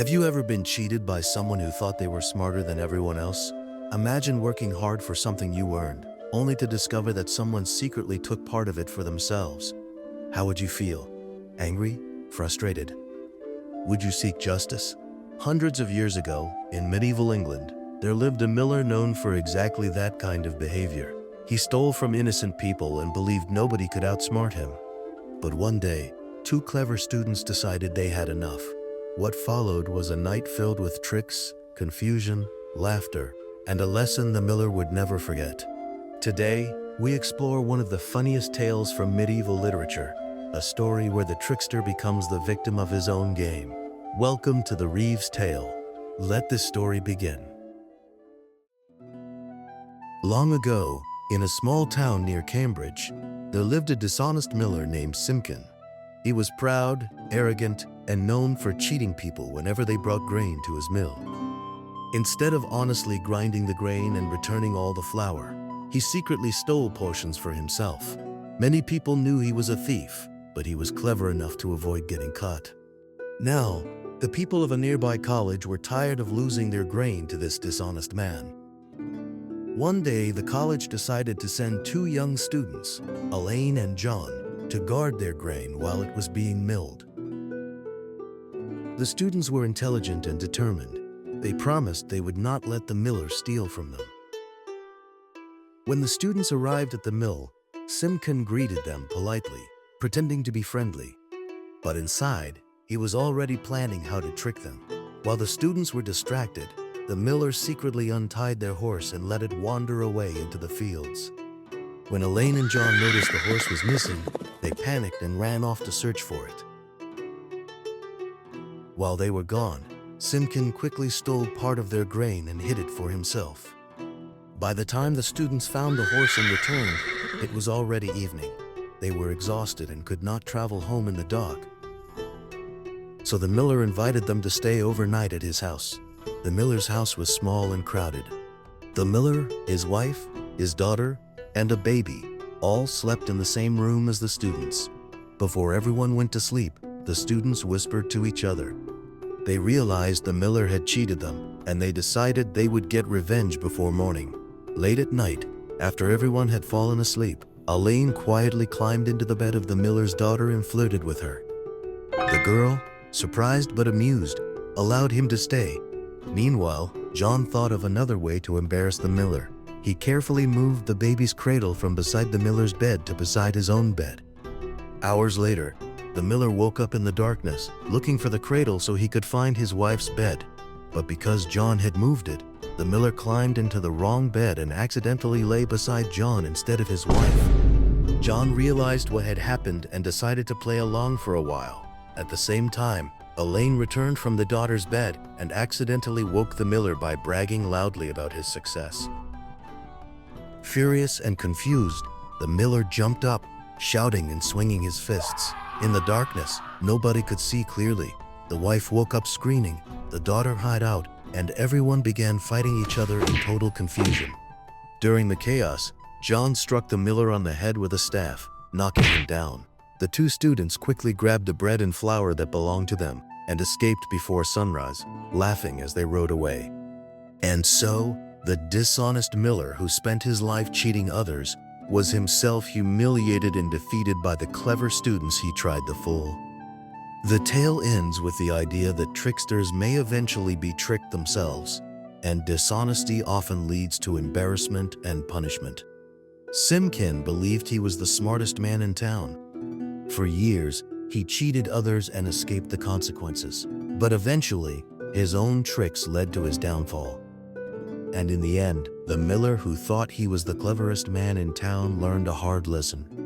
Have you ever been cheated by someone who thought they were smarter than everyone else? Imagine working hard for something you earned, only to discover that someone secretly took part of it for themselves. How would you feel? Angry? Frustrated? Would you seek justice? Hundreds of years ago, in medieval England, there lived a miller known for exactly that kind of behavior. He stole from innocent people and believed nobody could outsmart him. But one day, two clever students decided they had enough. What followed was a night filled with tricks, confusion, laughter, and a lesson the miller would never forget. Today, we explore one of the funniest tales from medieval literature, a story where the trickster becomes the victim of his own game. Welcome to the Reeve's Tale. Let this story begin. Long ago, in a small town near Cambridge, there lived a dishonest miller named Simkin. He was proud, arrogant, and known for cheating people whenever they brought grain to his mill. Instead of honestly grinding the grain and returning all the flour, he secretly stole portions for himself. Many people knew he was a thief, but he was clever enough to avoid getting caught. Now, the people of a nearby college were tired of losing their grain to this dishonest man. One day, the college decided to send two young students, Elaine and John, to guard their grain while it was being milled. The students were intelligent and determined. They promised they would not let the miller steal from them. When the students arrived at the mill, Simkin greeted them politely, pretending to be friendly. But inside, he was already planning how to trick them. While the students were distracted, the miller secretly untied their horse and let it wander away into the fields. When Elaine and John noticed the horse was missing, they panicked and ran off to search for it. While they were gone, Simkin quickly stole part of their grain and hid it for himself. By the time the students found the horse and returned, it was already evening. They were exhausted and could not travel home in the dark. So the miller invited them to stay overnight at his house. The miller's house was small and crowded. The miller, his wife, his daughter, and a baby all slept in the same room as the students. Before everyone went to sleep, the students whispered to each other. They realized the miller had cheated them, and they decided they would get revenge before morning. Late at night, after everyone had fallen asleep, Elaine quietly climbed into the bed of the miller's daughter and flirted with her. The girl, surprised but amused, allowed him to stay. Meanwhile, John thought of another way to embarrass the miller. He carefully moved the baby's cradle from beside the miller's bed to beside his own bed. Hours later, the miller woke up in the darkness, looking for the cradle so he could find his wife's bed. But because John had moved it, the miller climbed into the wrong bed and accidentally lay beside John instead of his wife. John realized what had happened and decided to play along for a while. At the same time, Elaine returned from the daughter's bed and accidentally woke the miller by bragging loudly about his success. Furious and confused, the miller jumped up, shouting and swinging his fists. In the darkness, nobody could see clearly. The wife woke up screaming, the daughter hid out, and everyone began fighting each other in total confusion. During the chaos, John struck the miller on the head with a staff, knocking him down. The two students quickly grabbed the bread and flour that belonged to them and escaped before sunrise, laughing as they rode away. And so, the dishonest miller who spent his life cheating others was himself humiliated and defeated by the clever students he tried to fool. The tale ends with the idea that tricksters may eventually be tricked themselves, and dishonesty often leads to embarrassment and punishment. Simkin believed he was the smartest man in town. For years, he cheated others and escaped the consequences. But eventually, his own tricks led to his downfall. And in the end, the miller who thought he was the cleverest man in town learned a hard lesson.